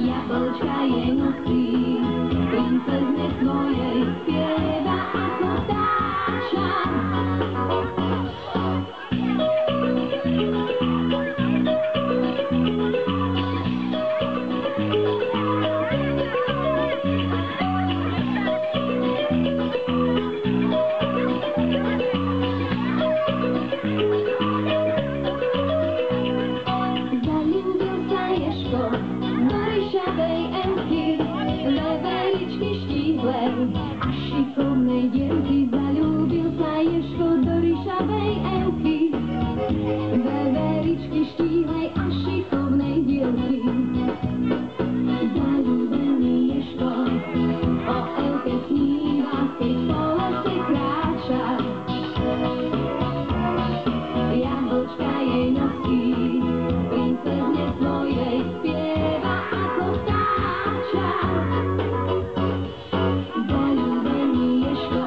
Jablčka jej nosí, princezne svojej spieva ako vtáča. Zalúbil sa Ježko do ryšavej Evky, veveričky štíhlej a šikovnej dievky. Zalúbil sa Ježko do ryšavej Evky, veveričky štíhlej a šikovnej dievky. Zalúbený Ježko o Evke sníva, keď po lese kráča. Jablčka jej nosí, princezne svojej spieva ako vtáča. Zalúbený Ježko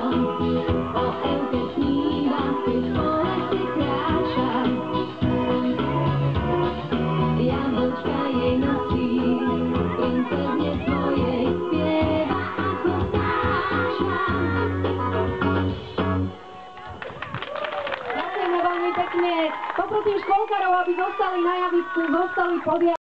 o Evke sníva, keď po lese kráča. Jablčka jej nosí, princezne svojej spieva ako vtáča. Ďakujeme veľmi pekne. Poprosím škôlkarov, aby zostali na javisku, zostali pod